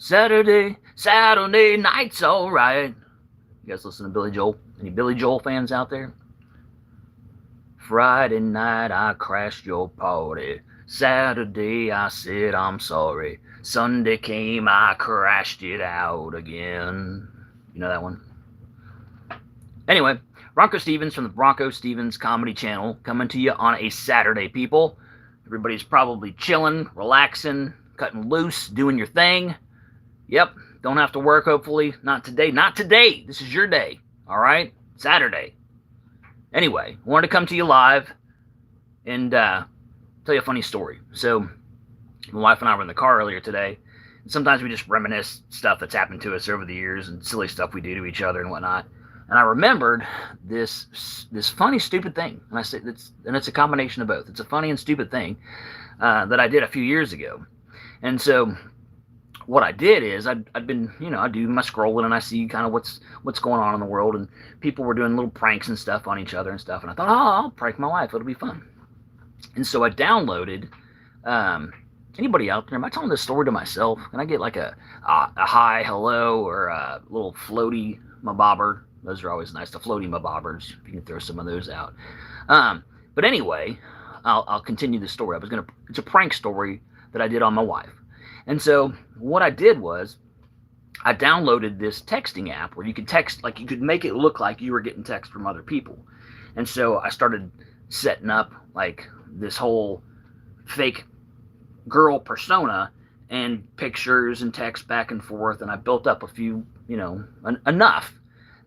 Saturday night's alright. You guys listen to Billy Joel? Any Billy Joel fans out there? Friday night I crashed your party. Saturday I said I'm sorry. Sunday came, I crashed it out again. You know that one? Anyway, BroncoStevens from the BroncoStevens Comedy Channel coming to you on a Saturday, people. Everybody's probably chilling, relaxing, cutting loose, doing your thing. Yep, don't have to work, hopefully. Not today. Not today. This is your day, all right? Saturday. Anyway, I wanted to come to you live and tell you a funny story. So, my wife and I were in the car earlier today, and sometimes we just reminisce stuff that's happened to us over the years and silly stuff we do to each other and whatnot. And I remembered this funny, stupid thing. And I say it's a combination of both. It's a funny and stupid thing that I did a few years ago. And so what I did is I'd been, I do my scrolling and I see kind of what's going on in the world, and people were doing little pranks and stuff on each other and stuff. And I thought, I'll prank my wife. It'll be fun. And so I downloaded. Anybody out there? Am I telling this story to myself? Can I get like a hi, hello, or a little floaty mabobber? Those are always nice. The floaty mabobbers. If you can throw some of those out. But anyway, I'll continue the story. It's a prank story that I did on my wife. And so what I did was I downloaded this texting app where you could text, like you could make it look like you were getting text from other people. And so I started setting up like this whole fake girl persona and pictures and text back and forth. And I built up a few, enough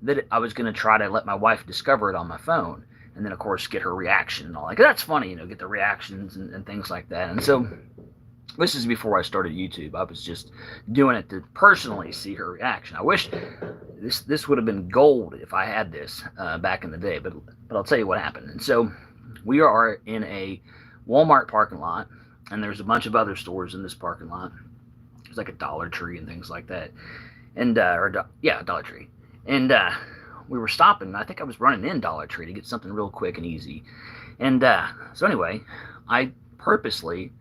that I was going to try to let my wife discover it on my phone. And then, of course, get her reaction and all that. That's funny, get the reactions and things like that. And so this is before I started YouTube. I was just doing it to personally see her reaction. I wish this would have been gold if I had this back in the day. But I'll tell you what happened. And so we are in a Walmart parking lot. And there's a bunch of other stores in this parking lot. There's like a Dollar Tree and things like that. And, Dollar Tree. And we were stopping. I think I was running in Dollar Tree to get something real quick and easy. And so anyway, I purposely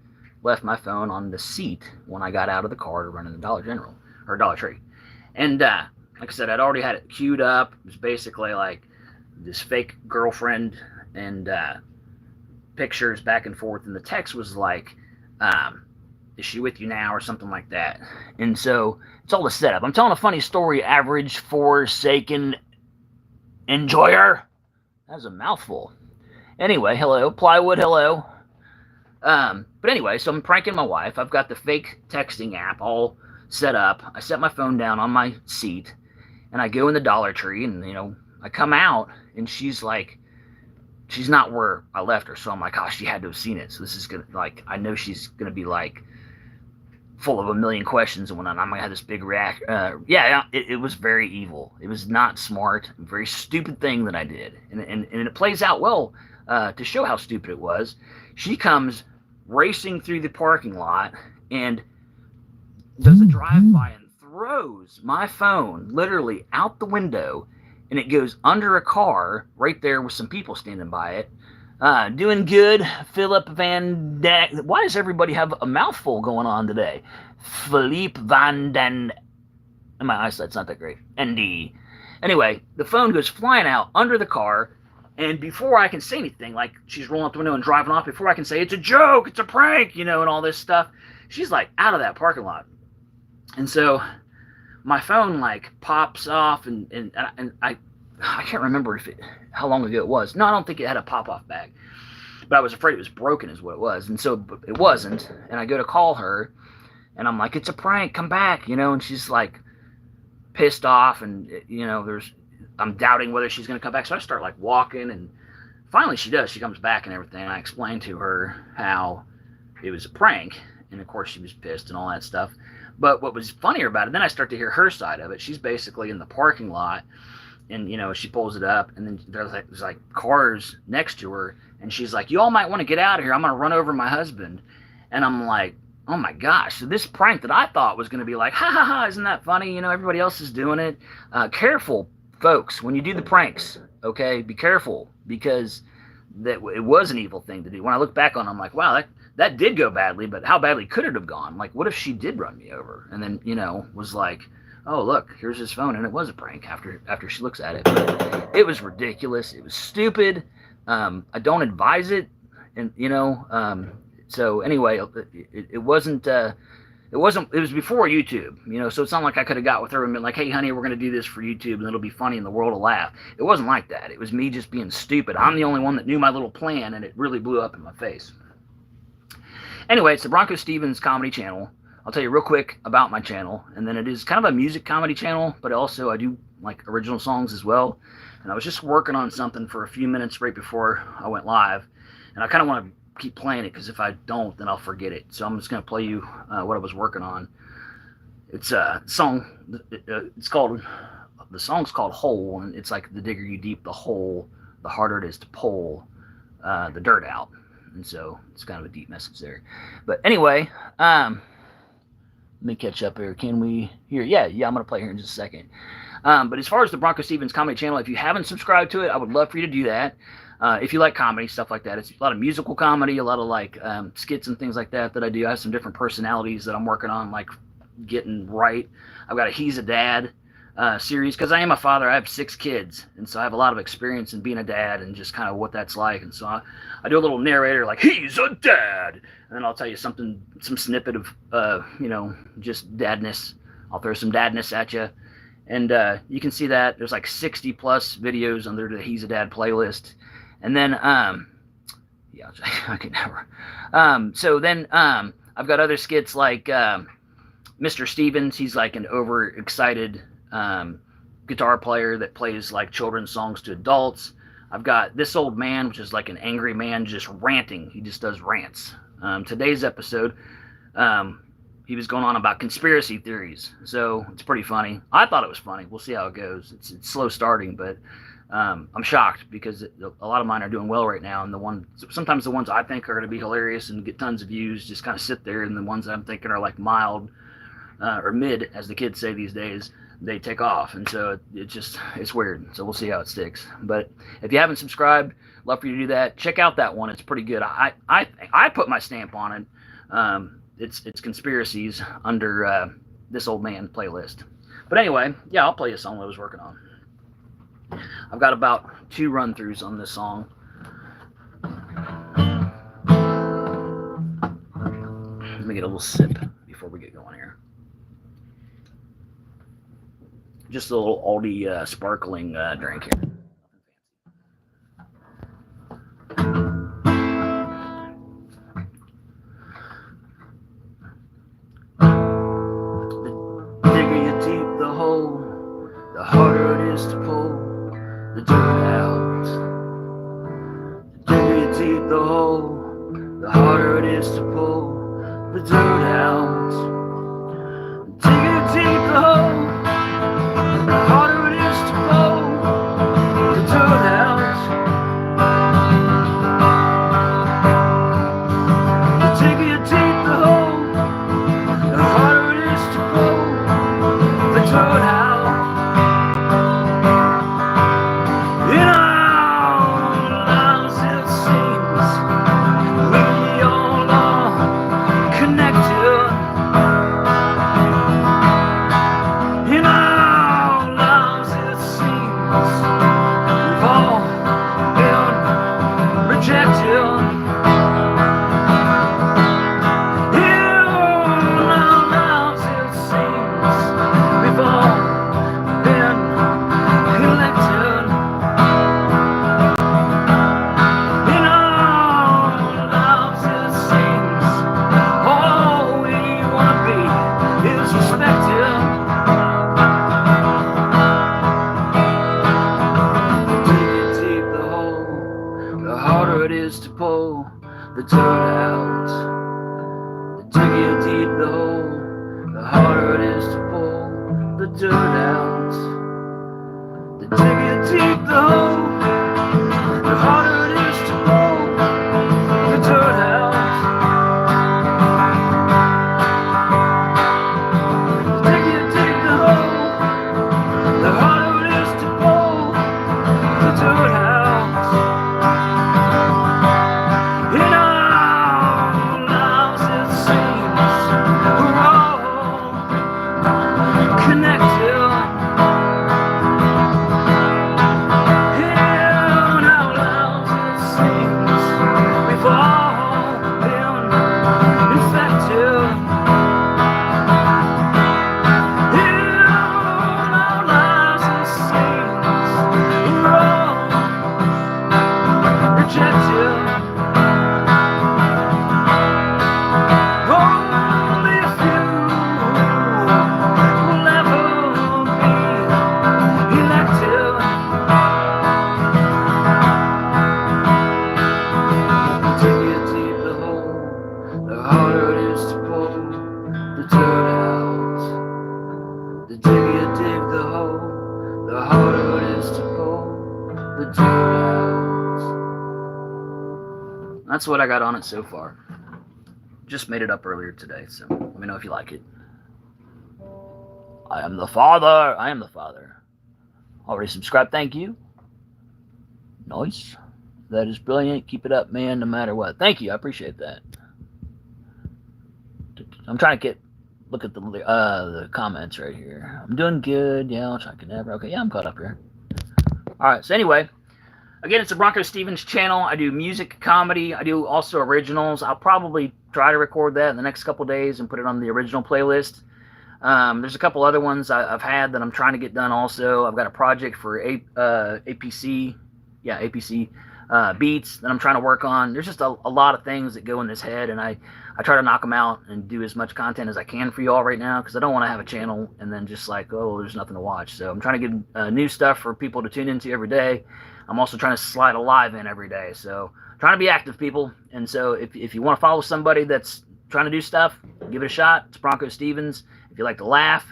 left my phone on the seat when I got out of the car to run in the Dollar General, or Dollar Tree. And like I said, I'd already had it queued up. It was basically like this fake girlfriend and pictures back and forth. And the text was like, is she with you now, or something like that. And so it's all a setup. I'm telling a funny story, average forsaken enjoyer. That was a mouthful. Anyway, hello, plywood, hello. But anyway, so I'm pranking my wife. I've got the fake texting app all set up. I set my phone down on my seat, and I go in the Dollar Tree, and I come out, and she's like, she's not where I left her. So I'm like, she had to have seen it. So this is gonna, like, I know she's gonna be like full of a million questions and whatnot. I'm gonna have this big react. It was very evil. It was not smart. A very stupid thing that I did, and it plays out well to show how stupid it was. She comes racing through the parking lot and does a drive-by and throws my phone literally out the window, and it goes under a car right there with some people standing by it. Doing good, Philip Van Dijk. Why does everybody have a mouthful going on today? Philippe Van Den. My eyesight's not that great. ND. Anyway, the phone goes flying out under the car, and before I can say anything, like she's rolling out the window and driving off, before I can say it's a joke, it's a prank, and all this stuff, she's like out of that parking lot. And so my phone like pops off, and I can't remember how long ago it was. No, I don't think it had a pop-off bag. But I was afraid it was broken is what it was. And so it wasn't. And I go to call her, and I'm like, it's a prank, come back, and she's like pissed off, and I'm doubting whether she's going to come back. So I start like walking, and finally she does. She comes back and everything. And I explain to her how it was a prank. And of course she was pissed and all that stuff. But what was funnier about it, then I start to hear her side of it. She's basically in the parking lot, and she pulls it up, and then there's like cars next to her, and she's like, you all might want to get out of here, I'm going to run over my husband. And I'm like, oh my gosh. So this prank that I thought was going to be like, ha ha ha, isn't that funny, everybody else is doing it. Careful, folks, when you do the pranks, okay, be careful, because that it was an evil thing to do. When I look back on it, I'm like, wow, that did go badly, but how badly could it have gone? Like, what if she did run me over? And then, was like, oh, look, here's his phone, and it was a prank after she looks at it. But it was ridiculous. It was stupid. I don't advise it. And, so anyway, it wasn't, it was before YouTube, so it's not like I could have got with her and been like, hey, honey, we're going to do this for YouTube and it'll be funny and the world will laugh. It wasn't like that. It was me just being stupid. I'm the only one that knew my little plan, and it really blew up in my face. Anyway, it's the BroncoStevens comedy channel. I'll tell you real quick about my channel, and then it is kind of a music comedy channel, but also I do like original songs as well. And I was just working on something for a few minutes right before I went live, and I kind of want to keep playing it, because if I don't, then I'll forget it. So I'm just going to play you what I was working on. It's a song. The song's called Hole, and it's like the digger you deep the hole, the harder it is to pull the dirt out. And so it's kind of a deep message there. But anyway, let me catch up here. Can we hear? Yeah, I'm going to play here in just a second. But as far as the BroncoStevens comedy channel, if you haven't subscribed to it, I would love for you to do that. If you like comedy, stuff like that. It's a lot of musical comedy, a lot of like skits and things like that I do. I have some different personalities that I'm working on, like getting right. I've got a He's a Dad series, because I am a father. I have 6 kids, and so I have a lot of experience in being a dad and just kind of what that's like. And so I do a little narrator like, he's a dad, and then I'll tell you some snippet of just dadness. I'll throw some dadness at you, and you can see that there's like 60 plus videos under the He's a Dad playlist. And then yeah, I can never. So then I've got other skits like Mr. Stevens. He's like an overexcited guitar player that plays like children's songs to adults. I've got This Old Man, which is like an angry man just ranting. He just does rants. Today's episode, he was going on about conspiracy theories, so it's pretty funny. I thought it was funny. We'll see how it goes. It's slow starting, but I'm shocked, because a lot of mine are doing well right now, and sometimes the ones I think are going to be hilarious and get tons of views just kind of sit there, and the ones I'm thinking are like mild or mid, as the kids say these days, they take off. And so it's weird. So we'll see how it sticks. But if you haven't subscribed, love for you to do that. Check out that one. It's pretty good. I put my stamp on it. It's conspiracies under This Old Man playlist. But anyway, yeah, I'll play a song I was working on. I've got about 2 run-throughs on this song. Let me get a little sip before we get going here. Just a little Aldi sparkling drink here. The digger you deep the hole, the harder it is to pull the dirt out. The digger you deep the hole, the harder it is to pull the dirt out. The digger you deep the hole, the harder it is to pull the dirt out. The digger you deep the hole, the harder it is to pull the dirt out. The dirt out. The digger you deep the hole, the harder it is to pull the dirt out. The digger you deep the hole, the harder it is to pull the dirt out. The digger you deep the hole, the harder it is to pull the dirt out. connected. Hearing out loud it seems we've all been infected. Hearing out loud it seems we're all rejected. Only a few will ever be elected. The deeper the hole, the harder it is to pull the dirt out. The digger you dig the hole, the harder it is to pull the dirt out. That's what I got on it so far. Just made it up earlier today, so let me know if you like it. I am the father. I am the father. Already subscribed. Thank you. Nice. That is brilliant. Keep it up, man, no matter what. Thank you. I appreciate that. I'm trying to look at the comments right here. I'm doing good. Yeah, I'll try to never. Okay, yeah, I'm caught up here. All right. So anyway, again, it's the BroncoStevens channel. I do music, comedy. I do also originals. I'll probably try to record that in the next couple days and put it on the original playlist. There's a couple other ones I've had that I'm trying to get done also. I've got a project for APC beats that I'm trying to work on. There's just a lot of things that go in this head, and I try to knock them out and do as much content as I can for you all right now, because I don't want to have a channel and then just like, oh, there's nothing to watch. So I'm trying to get new stuff for people to tune into every day. I'm also trying to slide a live in every day. So trying to be active, people. And so if you want to follow somebody that's trying to do stuff, give it a shot. It's BroncoStevens. If you like to laugh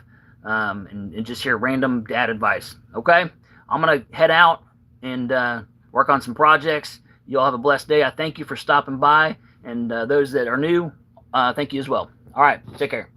and just hear random dad advice. Okay? I'm going to head out and work on some projects. You all have a blessed day. I thank you for stopping by. And those that are new, thank you as well. All right. Take care.